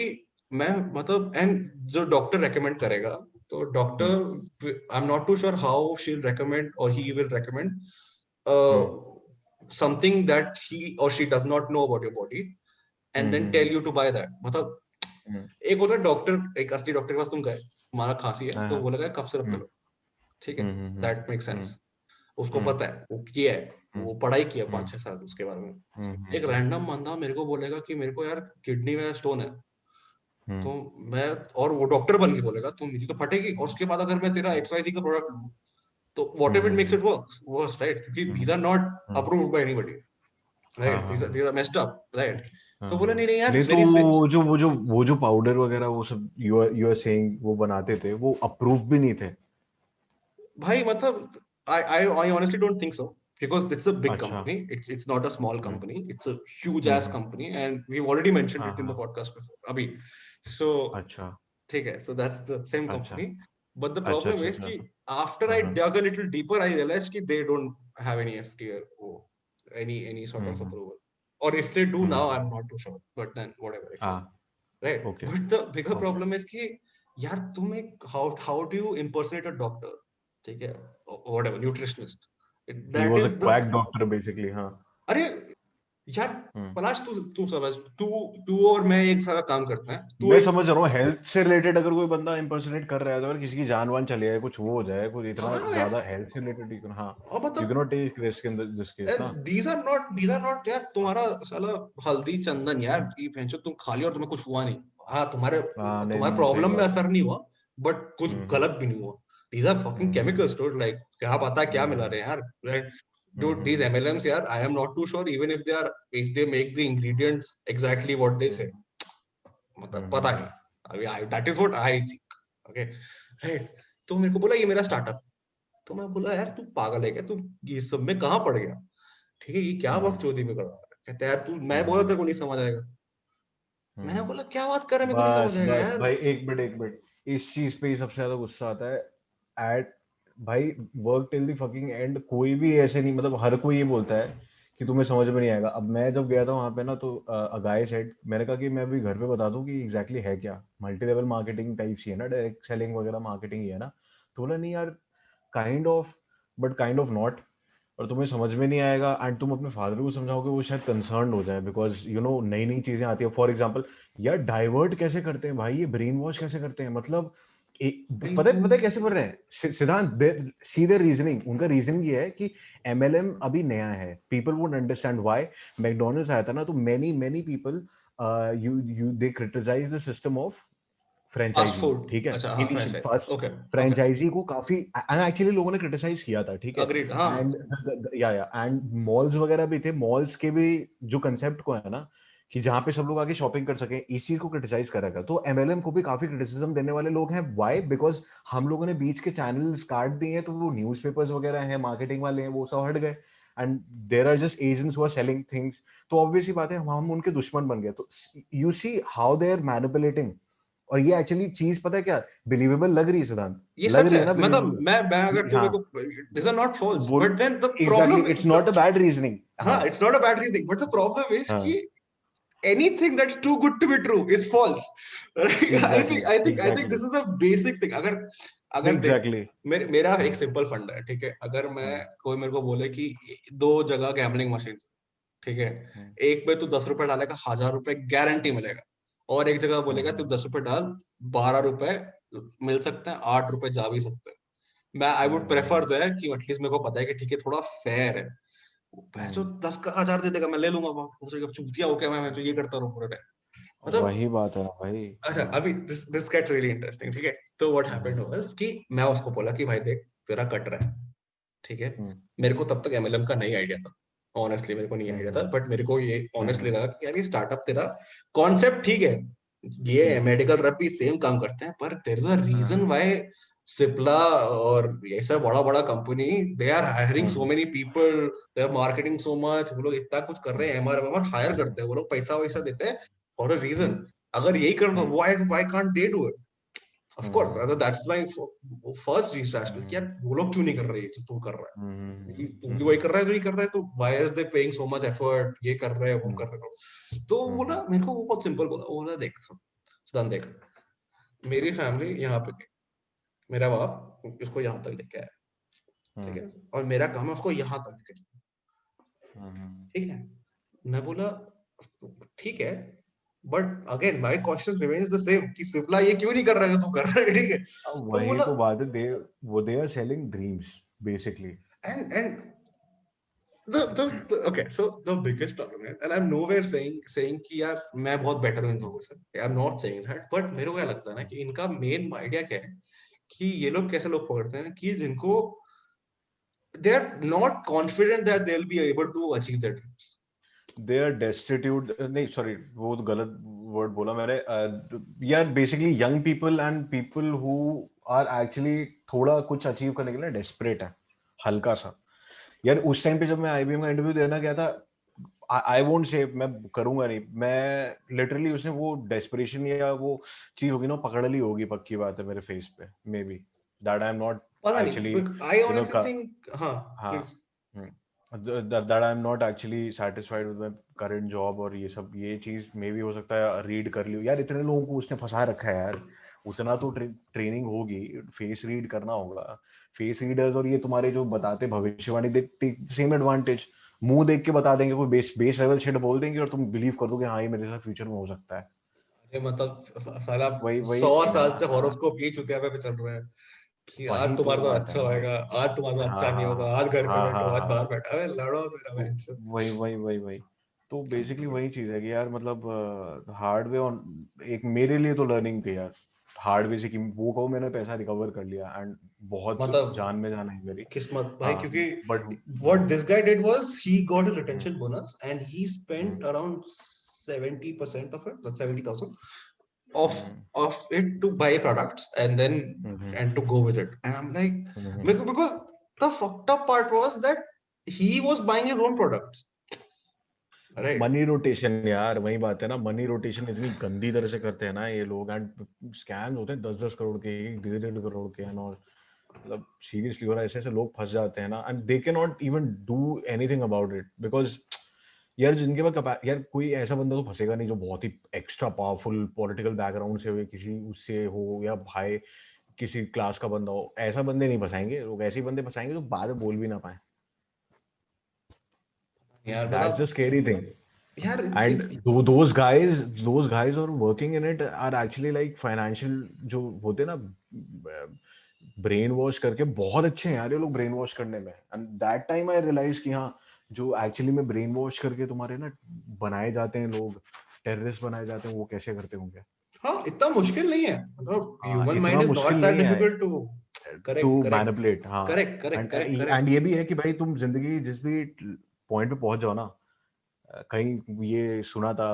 मैं मतलब एंड जो डॉक्टर रेकमेंड करेगा, तो doctor I am not too sure how she will recommend और he will recommend something that he or she does not know about your body and then tell you to buy that। मतलब एक होता है डॉक्टर, एक असली डॉक्टर के पास तुम गए, तुम्हारा खांसी है तो बोलेगा कफ सिरप ले लो। ठीक है दैट मेक सेंस, उसको पता है, वो किया है, वो पढ़ाई किया 5-6 साल उसके बारे में। एक रैंडम बंदा मेरे को बोलेगा कि मेरे को यार किडनी में स्टोन है, तो मैं और वो डॉक्टर बन के बोलेगा तो मेरी तो फटेगी, और उसके बाद अगर मैं तेरा XYZ का प्रोडक्ट लूं तो whatever it makes it worse right, क्योंकि these are not approved by anybody right, these are messed up right। तो बोला नहीं यार नहीं इट्स तो वेरी सिक। वो जो पाउडर वगैरह वो सब यू आर सेइंग वो बनाते थे वो अप्रूव भी नहीं थे। भाई मतलब I honestly don't think so because it's a big अच्छा। company. It's not a small hmm company. It's a huge ass hmm. company and we've already mentioned हाँ it in the हाँ। podcast before. अभी so अच्छा ठीक है, so that's the same अच्छा company. But the अच्छा problem अच्छा is अच्छा। कि after I हाँ हाँ। dug a little deeper, I realized कि they don't have any FTA or any sort of hmm approval. Or if they do now, hmm. I'm not too sure. But then whatever, it's हाँ fine. Right? Okay But the bigger okay. problem is कि यार तुम एक how do you impersonate a doctor? ठीक है, whatever nutritionist. He That was a is the quack doctor basically. हाँ। अरे यार हम्म। पलाश तू समझ, तू तू और मैं एक सारा काम करते हैं, तू मैं एक समझ रहा हूँ हेल्थ से रिलेटेड अगर कोई बंदा इम्पर्सोनेट कर रहा है तो अगर किसी की जान वान चली जाए कुछ वो हो जाए कुछ इतना हाँ यार ज्यादा हेल्थ से रिलेटेड हाँ और यू मतलब can not take risk in this case ना। these are not यार तुम्हारा साला हल्दी चंदन यार की भैंसो तुम खा लियो और तुम्हें कुछ हुआ नहीं। हाँ तुम्हारे हाँ नहीं तुम्हारे नहीं सही प्रॉब्लम में बात है। असर नहीं हुआ बट कुछ हम्म गलत भी नहीं हुआ। these are fucking hmm chemicals dude, like क्या पता क्या मिला हम्म रहे हैं यार। Right? Dude, these hmm MLMs यार I am not too sure even if they make the ingredients exactly what they say, मतलब पता नहीं। हम्म अभी that is what I think. Okay, right? तो मेरे को बोला ये मेरा स्टार्टअप। तो मैं बोला यार तू पागल है क्या, तू ये सब में कहाँ पड़ गया? ठीक है ये क्या बकचोदी में कर रहा है? कहते हैं यार तू, मैं बोला तेरे को नहीं समझ आएगा। मैंने हम्म। बोला क्या बात कर रहा है, मेरे को नहीं बस समझ आएगा बस यार। भाई एक मिनट इस चीज पे ही सबसे ज्यादा गुस्सा आता है एट भाई work till the fucking and कोई भी ऐसे नहीं मतलब हर कोई ये बोलता है कि तुम्हें समझ में नहीं आएगा। अब मैं जब गया था वहां पे ना तो गाय सेड मैंने कहा कि मैं अभी घर पे बता दूं कि एग्जैक्टली है क्या मल्टी लेवल मार्केटिंग टाइप ही है ना डायरेक्ट सेलिंग वगैरह मार्केटिंग ही है ना। तो बोला नहीं यार kind of but kind of not और तुम्हें समझ में नहीं आएगा एंड तुम अपने फादर को समझाओगे वो शायद कंसर्न हो जाए बिकॉज यू नो नई नई चीजें आती है फॉर एग्जाम्पल यार डाइवर्ट कैसे करते हैं भाई ये ब्रेन वॉश कैसे करते हैं मतलब भाई तू पता है कैसे कर रहे हैं सिद्धांत सीधे रीजनिंग उनका रीजनिंग ये है कि एमएलएम अभी नया है people won't understand why McDonald's आया था ना तो many many people you you they criticise the system of fast franchisee food, ठीक है अच्छा हाँ initial franchise, first okay okay franchisee को काफी एक्चुअली लोगों ने क्रिटिसाइज किया था ठीक है अग्रीड हाँ। एंड या एंड मॉल्स वगैरह भी थे मॉल्स के भी जो कंसेप्ट को है ना कि जहां पे सब लोग आके शॉपिंग कर सके इस चीज को क्रिटिसाइज करेगा तो एमएलएम को भी काफी क्रिटिसिज्म देने वाले लोग हैं व्हाई बिकॉज हम लोगों ने बीच के चैनल्स काट दिए हैं तो वो न्यूज़पेपर्स वगैरह हैं मार्केटिंग वाले हैं वो सब हट गए and there are just agents who are selling things तो ऑब्वियसली बात है हम उनके दुश्मन बन गए तो you see how they are manipulating और ये एक्चुअली चीज पता है क्या बिलीवेबल लग रही है सिद्धांत ये लग सच रही है, है ना मतलब मैं अगर बिलीवेबल तू हाँ मेरे को, दिस आर नॉट फॉल्स बोल but then the exactly problem, it's not a bad reasoning हाँ हाँ it's not a bad reasoning but the problem is हाँ कि anything that's too good to be true is false. Exactly I think exactly this is a basic thing. अगर अगर देख, एग्जैक्टली मेरा एक सिंपल फंड है ठीक है, अगर मैं कोई मेरे को बोले कि दो जगह गैम्बलिंग मशीन ठीक है, एक पे तू 10 रुपए डालेगा 1000 रुपए गारंटी मिलेगा, और एक जगह बोलेगा तू 10 रुपए डाल 12 रुपए मिल सकते हैं, 8 रुपए जा भी सकते हैं। मैं आई वुड प्रेफर दैट कि एटलीस्ट मेरे को पता है कि ठीक है थोड़ा फेयर है। जो 10 का 1000 दे देगा मैं ले लूंगा, वो चूतिया हो क्या मैं तो ये करता रहूं पूरे टाइम मतलब। वही बात है ना भाई अच्छा अभी दिस गेट्स रियली इंटरेस्टिंग ठीक है। तो व्हाट हैपेंड वाज कि मैं उसको बोला कि भाई देख तेरा कट रहा है ठीक है। मेरे को तब तक एमएलएम का नहीं आइडिया था, ऑनेस्टली मेरे को नहीं आइडिया था, बट मेरे को ये ऑनेस्टली लगा कि यार ये स्टार्टअप तेरा कॉन्सेप्ट ठीक है, ये मेडिकल रैप भी सेम काम करते हैं, पर there is a reason why Cipla और ये सब बड़ा बड़ा company they are hiring so many people, they are marketing so much, वो लोग इतना कुछ कर रहे हैं, एमआर हायर करते हैं, वो लोग पैसा वैसा देते हैं फॉर अ रीजन। अगर यही करना why can't they do it? Of course that's my first reason कि यार वो लोग क्यों नहीं कर रहे जो तू कर रहा है, तू भी वही कर रहा है जो ये कर रहा है, तो why are they paying so much effort, ये कर रहे हैं वो कर रहे हो। तो वो ना मेरे को वो बहुत सिंपल बोला, वो ना देख सुदान देख, मेरी फैमिली यहाँ पे थी, मेरा बाप इसको यहाँ तक लेके आया ठीक है, और मेरा काम है उसको यहाँ तक लेके जाना, ठीक है। मैं बोला ठीक है, but again my question remains the same कि सिप्ला ये क्यों नहीं कर रहा है तू कर रहा है ठीक है। तो वही बोला तो बात है they are selling dreams basically and okay, so the biggest problem is, and I'm nowhere saying कि यार मैं बहुत better हूँ इन लोगों से, I'm not saying that, but मेरे को क्या लगता है ना कि इनका मेन आइडिया क्या है कि ये लोग कैसे लोग पकड़ते हैं कि जिनको they are not confident that they'll be able to achieve their dreams, they are destitute, नहीं sorry वो तो गलत word बोला मैंने, यार basically young people and people who are actually थोड़ा कुछ achieve करने के लिए desperate है हल्का सा। यार उस टाइम पे जब मैं IBM का इंटरव्यू देना गया था, I won't say मैं करूंगा नहीं, मैं literally उसने वो desperation या वो चीज होगी ना पकड़ ली होगी, पक्की बात है मेरे फेस पे, may be that I'm not पता actually नहीं, I you know honestly think हाँ हाँ please. that I'm not actually satisfied with my current job, और ये सब ये चीज मे भी हो सकता है रीड कर लियो यार, इतने लोगों को उसने फंसा रखा है यार, उतना तो ट्रेनिंग होगी, फेस रीड करना होगा, फेस रीडर्स और ये तुम्हारे जो बताते भविष्यवाणी दे सेम एडवांटेज, मुंह देख के बता देंगे, कोई बेस लेवल शिट बोल देंगे और तुम बिलीव कर दोगे हाँ ये मेरे साथ फ्यूचर में हो सकता है। अरे मतलब साला वही वही 100 चीज है साल ना, से हॉरोस्कोप ही चुतिया पे चल रहे हैं कि आज वही तो तुम्हारा तो बात है अच्छा ना। होएगा, आज तुम्हारा तो हाँ अच्छा नहीं हाँ होगा, आज घर पे हाँ बैठो, हाँ आज हाँ बाहर हाँ। बैठा है, लड़ो मेरा तो बहन से। वही तो बेसिकली वही चीज है कि यार मतलब हार्ड वे ऑन, एक मेरे लिए तो लर्निंग थी यार, हार्ड वे से कि वो कहो मैंने पैसा रिकवर कर लिया एंड बहुत मतलब जान में जान है मेरी। किस्मत भाई, हाँ क्योंकि but what this guy did was he got a retention bonus and he spent around 70% of it, that's 70,000 of it to buy products and then and to go with it. And I'm like, because the fucked up part was that he was buying his own products, right? Money rotation यार, वही बात है ना, मनी रोटेशन इतनी गंदी तरह से करते हैं ना ये लोग, एंड स्कैम्स होते हैं 10-10 करोड़ के, 1.5 करोड़ के, एंड और मतलब सीरियसली हो रहा है, ऐसे ऐसे लोग फंस जाते हैं ना, and they can not even do anything about it, because यार जिनके पास यार कोई ऐसा बंदा तो फंसेगा नहीं जो बहुत ही एक्स्ट्रा पावरफुल पॉलिटिकल बैकग्राउंड से हो, किसी उससे हो, या भाई किसी क्लास का बंदा हो, ऐसा बंदे नहीं फंसाएंगे लोग, ऐसे बंदे फंसाएंगे जो बाद में बोल भी ना पाए। यार That's the मतलब scary thing. यार And those guys who are working in it are actually like financial, जो होते हैं ना ब्रेन वॉश करके बहुत अच्छे हैं यार ये लोग ब्रेन वॉश करने में, and that time I realise कि हाँ जो एक्चुअली में ब्रेन वॉश करके तुम्हारे ना बनाए जाते हैं लोग, टेररिस्ट बनाए जाते हैं, वो कैसे करते होंगे। हाँ इतना मुश्किल नहीं है, मतलब हाँ ह्यूमन इतना माइंड इज मुश्किल नॉट दैट नहीं है difficult to to correct correct manipulate. हाँ correct and correct correct and correct. ये भी है कि भाई तुम जिंदगी जिस भी पॉइंट पे पहुंच जाओ ना, कहीं ये सुना था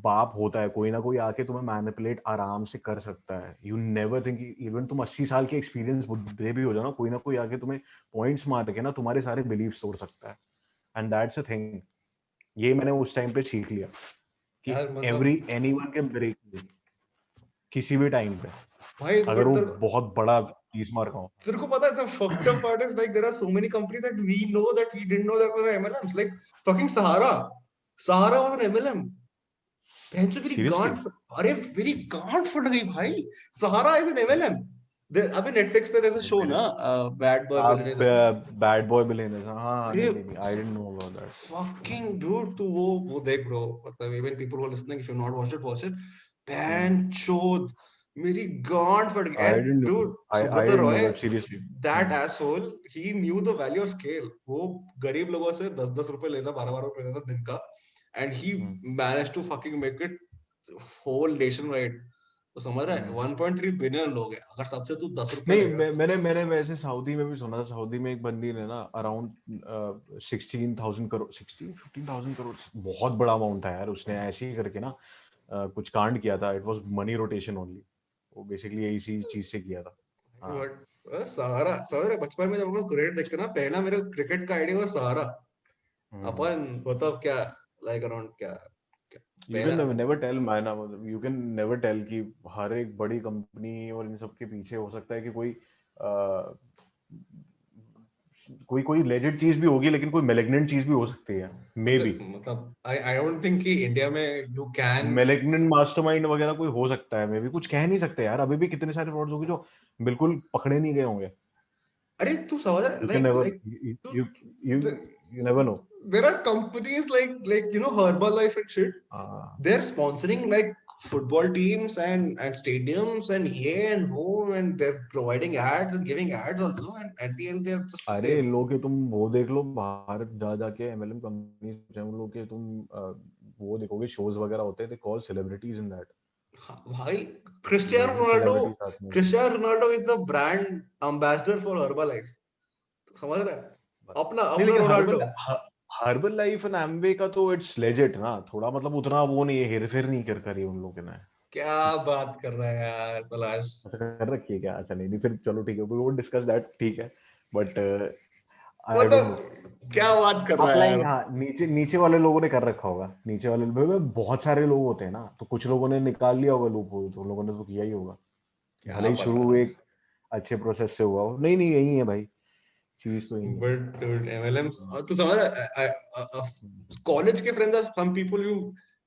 बाप होता है कोई ना कोई आके तुम्हें मैनिपुलेट आराम से कर सकता है, यू नेवर थिंक, इवन तुम 80 साल के एक्सपीरियंस बुद्धे भी हो जाओ ना, कोई ना कोई आके तुम्हें पॉइंट्स मार के ना तुम्हारे सारे बिलीव्स तोड़ सकता है, एंड दैट्स अ थिंग। ये मैंने उस टाइम पे सीख लिया कि यार मतलब एनीवन कैन ब्रेक किसी भी टाइम पे, भाई अगर वो बहुत बड़ा चीज मार का हो। तेरे को पता है the fucked up part is like there are so many companies that we know that we didn't know that were MLMs, like fucking Sahara was an MLM। भैंसो मेरी सीरियसली गांड अरे मेरी गांड फट गई भाई, सहारा इज एन एमएलएम। अभी नेटफ्लिक्स पे there's a show ना, bad boy billionaire. Bad boy billionaire, हाँ अरे नहीं I didn't know about that. fucking dude तू वो देख ब्रो, मतलब even people who are listening, if you not watch it भैंचोद मेरी गांड फट गई। I And didn't know. dude I Subrat didn't know Roy, that seriously. that asshole, he knew the value of scale। वो गरीब लोगों से 10-10 रुपए लेता, 12-12 रुपए लेता दिन का, and he managed to fucking make it whole nationwide। तो समझ रहा है 1.3 बिलियन लोग हैं, अगर सबसे तू 10 रुपए नहीं लेगा। मैंने वैसे सऊदी में भी सुना था, सऊदी में एक बंदी ने ना अराउंड 16,000 करोड़ 15,000 करोड़, बहुत बड़ा अमाउंट था यार, उसने ऐसे ही करके ना कुछ कांड किया था, it was money rotation only, वो बेसिकली यही चीज से किया था। हाँ बट सहारा समझ रहे, बचपन में जब हम क्रिकेट देखते ना, पहला मेरे क्रिकेट का आइडिया was सहारा। अपन मतलब क्या लाइक अराउंड क्या you can never tell man, you can never tell कि हर एक बड़ी कंपनी और इन सब के पीछे हो सकता है कि कोई लेजिट चीज भी होगी, लेकिन कोई मैलिग्नेंट चीज भी हो सकती है, मे बी मतलब आई डोंट थिंक कि इंडिया में यू कैन मैलिग्नेंट मास्टरमाइंड वगैरह कोई हो सकता है, मे बी, कुछ कह नहीं सकते यार, अभी भी कितने सारे फ्रॉड्स होंगे जो बिल्कुल पकड़े नहीं गए होंगे। अरे तू समझ you can like never like you you you never know. there are companies like you know Herbalife and shit, they're sponsoring like football teams and stadiums and here and home, and they're providing ads and giving ads also, and at the end they're just the अरे same। इन लोग के तुम वो देख लो बाहर जा जाके एमएलएम कंपनीज, उन लोग के तुम वो देखोगे शोज वगैरह होते हैं, they call celebrities in that, भाई क्रिस्टियानो मेन रोनाल्डो, सेलिब्रिटीज साथ में। Cristiano Ronaldo is the brand ambassador for Herbalife। समझ रहा है, अपना नहीं अपना लेकिन रोनाल्डो। हर्बल लाइफ एंड एम्वे का तो इट्स लेजिट ना, थोड़ा मतलब उतना वो नहीं है, हेरफेर नहीं कर करी उन लोगों ने। क्या बात कर रहा है यार पलाश। अच्छा कर रखी है क्या? अच्छा नहीं नहीं फिर चलो ठीक है, वी वोंट डिस्कस दैट, ठीक है, बट आई डोंट नो। मतलब क्या बात कर रहा है अपलाइंग, यार। हाँ, नीचे नीचे वाले लोगों ने कर रखा होगा, नीचे वाले बहुत सारे लोग होते हैं ना, तो कुछ लोगों ने निकाल लिया होगा लूप होल, तो उन लोगों ने तो किया ही होगा, क्या भले ही पता। शुरू एक अच्छे प्रोसेस से हुआ हो। नहीं नहीं यही है भाई, चीज तो यही है। बट एमएलएम तो समझ कॉलेज के friends are some people you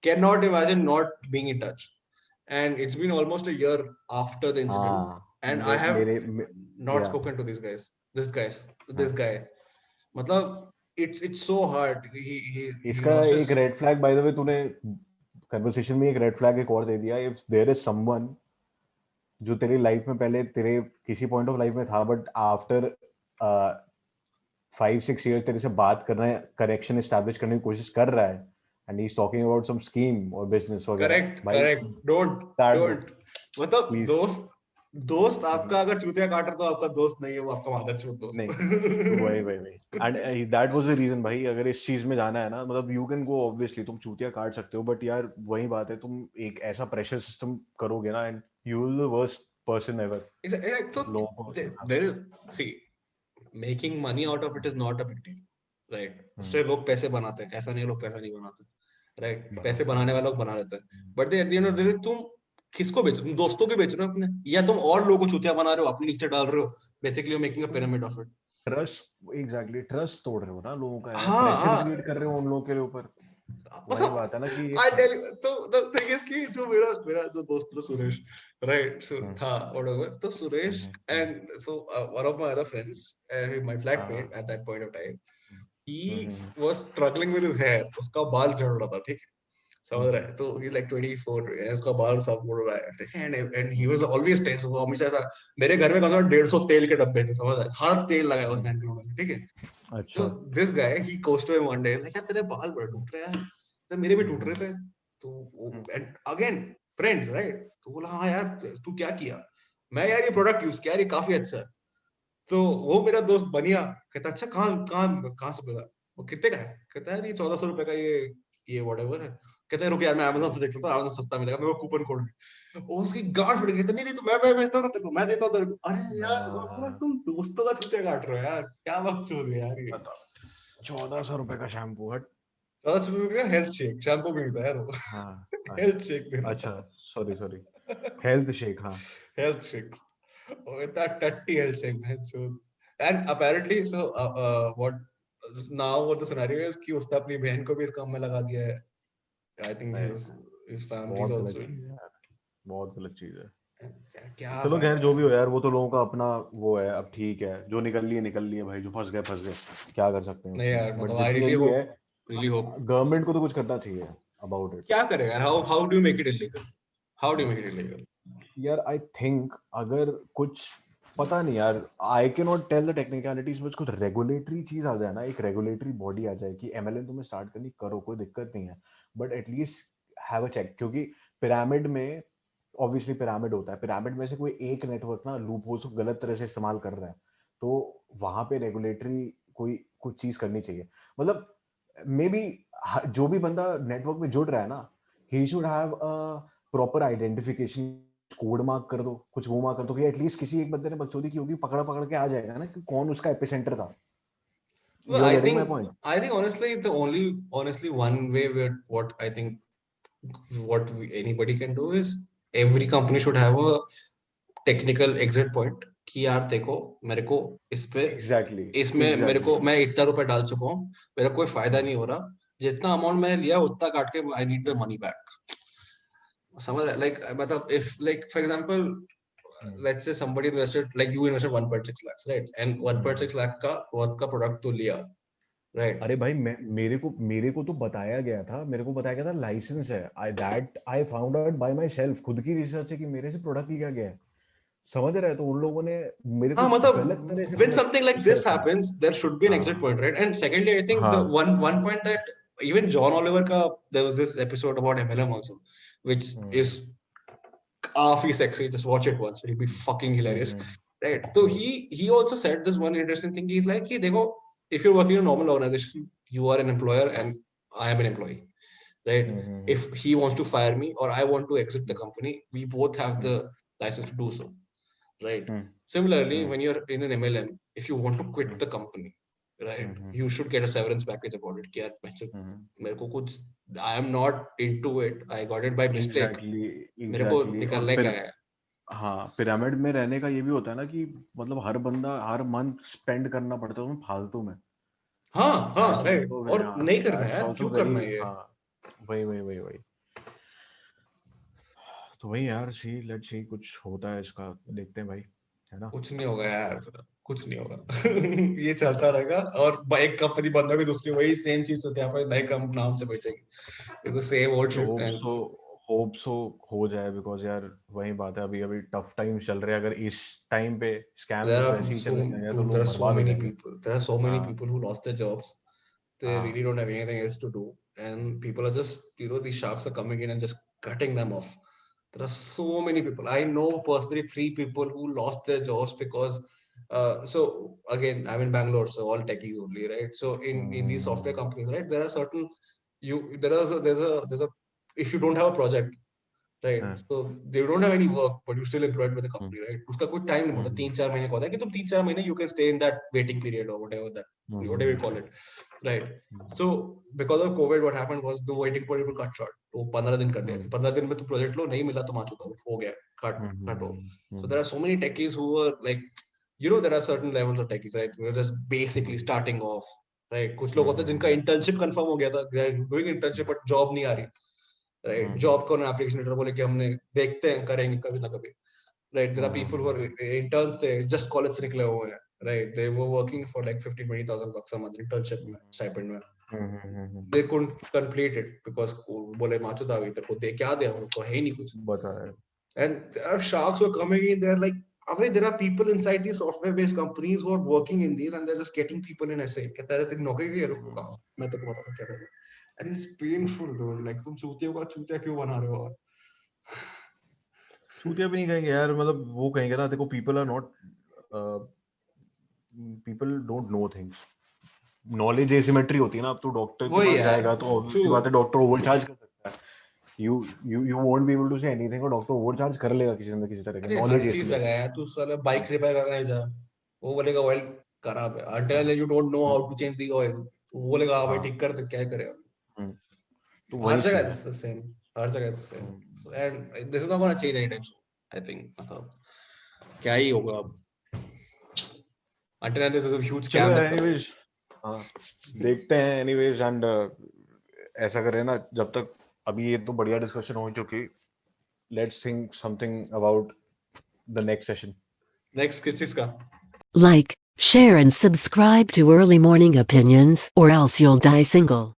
can not imagine not being in touch and it's been almost a year after the incident हाँ and I have not या spoken to this guys this हाँ, guy matlab it's so hard he इसका lost his एक red flag by the way तूने कन्वर्सेशन में एक रेड फ्लैग एक और दे दिया, इफ देयर इज समवन जो तेरी लाइफ में पहले तेरे किसी पॉइंट ऑफ लाइफ में था, बट आफ्टर 5-6 years तेरे से बात करना है, करेक्शन एस्टैब्लिश करने की कोशिश कर रहा है, and he is talking about some scheme और बिजनेस वगैरह, correct भाई correct don't मतलब प्लीज। दोस्त आपका अगर चूतिया काट रहा तो आपका दोस्त नहीं है वो आपका मादरचोद नहीं, दोस्त वही वही वही, and that was the reason भाई, अगर इस चीज में जाना है ना, मतलब यू कैन गो ऑब्वियसली, तुम चूतिया काट सकते हो, बट यार वही बात है, तुम एक ऐसा प्रेशर सिस्टम करोगे ना, and you will the worst person ever. exactly so लोगों को there is see making money out of it is not a big deal right हम्म, उससे लोग पैसे बनाते हैं ऐसा नहीं लोग पैसा नहीं बनाते राइट पैसे बनाते बनाने वाले लोग बना लेते हैं but at the end of the day तुम किसको बेच रहे हो तुम दोस्तों को बेच रहे हो अपने या तुम और लोगों को चूतिया बना रहे हो अपने नीचे डाल रहे हो बेसिकली यू मेकिंग अ हैं, pyramid of it trust, exactly trust तोड़ रहे हो ना लोगों का यार, हाँ प्रेशर क्रिएट कर हाँ रहे हो उन लोगों के ऊपर। वही बात है ना कि आई टेल तो द थिंग इज कि जो मेरा मेरा जो दोस्त था सुरेश राइट हम्म, था व्हाटएवर तो Suresh and so one of my other friends my flatmate हाँ, at that point of time he hmm, was struggling with his hair उसका बाल झड़ रहा था ठीक है समझ रहा हम्म, है तो he's like 24 उसका बाल सब उड़ रहा है ठीक है and he hmm, was always tense वो हमेशा ऐसा मेरे घर में कम से कम 150 तेल के डब्बे थे समझ रहा है हर तेल लगाया उस हम्म, मैन के ऊपर ठीक है अच्छा, तो this guy he goes to him one day like यार तेरे बाल बड़े टूट रहे हैं यार तो मेरे भी टूट रहे हम्म, थे तो हम्म, and again friends right तो बोला हाँ यार तू क्या किया मैं यार ये प्रोडक्ट यूज किया यार ये काफी अच्छा है तो वो मेरा दोस्त बनिया कहता अच्छा कहाँ कहाँ कहाँ से मिला वो कितने का है कहता है ये 1400 रुपए का ये व्हाटएवर है कहता है रुक यार मैं अमेज़न से देख लेता हूँ अमेज़न सस्ता मिलेगा मेरे को कूपन कोड वो उसकी गांड फट गई कहता नहीं नहीं तो मैं भेजता हूँ तेरे को मैं देता हूँ तेरे को अरे यार हाँ, तुम दोस्तों का छूते काट रहे हो यार क्या बकचोद है यार ये बता, 1400 रुपए का शैम्पू हट। 1400 रुपए का हेल्थ शेक शैम्पू भी मिलता है यार वो हाँ, हाँ, हेल्थ शेक दे अच्छा, रहा सॉरी सॉरी, हेल्थ शेक, हाँ, हेल्थ शेक और इतना टट्टी हेल्थ शेक है and apparently so what now what the scenario is कि उसने अपनी बहन को भी इस काम में लगा दिया है आई थिंक नहीं, his family is बहुत गलत also चीज है यार, बहुत गलत चीज है। क्या चलो खैर फायदा जो है भी हो यार, वो तो लोगों का अपना वो है, अब ठीक है, जो निकल लिए भाई, जो फंस गए, क्या कर सकते हैं नहीं उसमें, यार बट मतलब द आई थिंग रियली यही है, होप रियली होप गवर्नमेंट को तो कुछ करना चाहिए अबाउट इट। क्या करेगा यार how do you make it illegal how do you make it illegal यार आई थिंक अगर कुछ, पता नहीं यार, I can not tell the technicalities, but कुछ रेगुलेटरी चीज आ जाए ना, एक रेगुलेटरी बॉडी आ जाए कि एमएलएम तुम्हें स्टार्ट करनी करो, कोई दिक्कत नहीं है, but at least have a check, क्योंकि पिरामिड में ऑब्वियसली पिरामिड होता है, पिरामिड में से कोई एक नेटवर्क ना लूप होल्स को गलत तरह से इस्तेमाल कर रहा है, तो वहां पे रेगुलेटरी कोई कुछ चीज करनी चाहिए, मतलब मे बी जो भी बंदा नेटवर्क में जुड़ रहा है ना, he should have a proper identification, code mark कर दो, कुछ वो मार्क कर दो कि एटलीस्ट किसी एक बंदे ने बकचोदी की होगी, पकड़ पकड़ के आ जाएगा ना कि कौन उसका एपिसेंटर था। well you are I getting my think point? I think honestly the only honestly one way where what I think anybody can do is every company should have a technical exit point कि यार देखो मेरे को इस पे एग्जैक्टली, इसमें मेरे एग्जैक्टली, को मैं इतना रुपए डाल चुका हूँ मेरा कोई फायदा नहीं हो रहा जितना अमाउंट मैंने लिया उतना काट के I need the money back समझ लाइक मतलब if like for example let's say somebody invested like you invested 1.6 lakhs right and 1.6 lakh का worth का प्रोडक्ट तो लिया right अरे भाई मैं, मेरे को तो बताया गया था, मेरे को बताया गया था लाइसेंस है, I found out by my self, खुद की रिसर्च है कि मेरे से प्रोडक्ट लिया गया है, समझ रहे हैं, तो उन लोगों ने मेरे को हाँ गलत तरह मतलब से when something like this process है। happens there should be an exit हाँ, point right and secondly I think the हाँ, one point that even John Oliver का there was this episode about MLM also which hmm, is काफी sexy just watch it once it'll be fucking hilarious hmm, right so hmm, he also said this one interesting thing he's like कि देखो if you're working in a normal organization you are an employer and I am an employee, right? If he wants to fire me or I want to exit the company, we both have the license to do so, right? Similarly, when you're in an MLM, if you want to quit the company, right, you should get a severance package about it. कि यार मेरे को कुछ, I am not into it, I got it by mistake, मेरे को निकालना क्या है. हाँ, पिरामिड में रहने का ये भी होता है ना कि मतलब हर बंदा हर मंथ स्पेंड करना पड़ता है उसमें फालतू में. हाँ राइट, और नहीं करना है यार, क्यों करना है ये. हाँ, वही तो वही यार, लेट्स सी कुछ होता है इसका, देखते हैं भाई, है ना. कुछ नहीं होगा यार, कुछ नहीं होगा. ये चलता रहेगा और एक कंपनी बंद होगी, दूसरी वही सेम चीज होती है, नए कम नाम से बचेगी. It's the same old shit. Hope so हो जाए, बिकॉज यार वही बात है, अभी टफ टाइम चल रहे हैं. अगर इस टाइम पे स्कैम ऐसे ही चल रहे हैं तो लोग बर्बाद हो जाएंगे. There are so many people who lost their jobs. They really don't have anything else to do, and people are just, these sharks are coming in and just cutting them off. There are so many people. I know personally 3 people who lost their jobs because so again, I'm in Bangalore, so all techies only, right? So in these software companies, right, there are certain there's a if you don't have a project, right, so they don't have any work but you're still employed with the company, right? उसका कोई time नहीं होता, 3-4 महीने का होता है कि तुम 3-4 महीने you can stay in that waiting period or whatever you call it, right? So because of COVID, what happened was the waiting period got short. तो 15 दिन कर दिया. 15 दिन में तुम प्रोजेक्ट लो, नहीं मिला तो मार चुका हो गया, cut हो. So there are so many techies who are like, there are certain levels of techies, right? We're just basically starting off, right? कुछ लोग होते हैं जिनका internship confirm हो गया था, they are doing internship but job नहीं आ रही, right? जॉब को ना एप्लीकेशन लेटर बोले कि हमने देखते हैं, करेंगे कभी ना कभी, right? There are people who are interns, थे just college से निकले हुए हैं, right? They were working for like 15,000-20,000 bucks a month internship में, stipend में. They couldn't complete it because बोले माचो दावी तेरे को दे क्या दे, उनको है ही नहीं कुछ बता है. And there are sharks who are coming in, they're like, there are people inside these software-based companies who are working in these and they're just getting people in ऐसे. कहता है तेरी नौकरी नहीं है, रुको मैं तेरे को बताता क्या करना. And it's painful, dude. Like तुम चूतियों का चूतिया क्यों बना रहे हो? चूतिया भी नहीं कहेंगे यार, मतलब वो कहेंगे ना, देखो people are not people don't know things. Knowledge asymmetry होती है ना. अब तो डॉक्टर के पास जाएगा तो obviously बात है, डॉक्टर ओवरचार्ज कर सकता है. You won't be able to say anything, और डॉक्टर ओवरचार्ज कर लेगा किसी न किसी तरह के. नॉलेज चीज लगाया, तू साला बाइक रिपेयर करने जा, वो बोलेगा ऑयल खराब है, until you don't know how to change the oil, वो बोलेगा भाई ठीक कर, तो क्या करेगा. तो हर जगह it's the same, हर जगह it's the same. So, and this is not going to change anytime soon, I think. मतलब क्या ही होगा अब, until this is a huge scam. Anyways, देखते हैं. Anyways, and ऐसा करें ना, जब तक अभी ये तो बढ़िया डिस्कशन हो चुकी, let's think something about the next session. Next किस चीज का? Like, share and subscribe to Early Morning Opinions, or else you'll die single.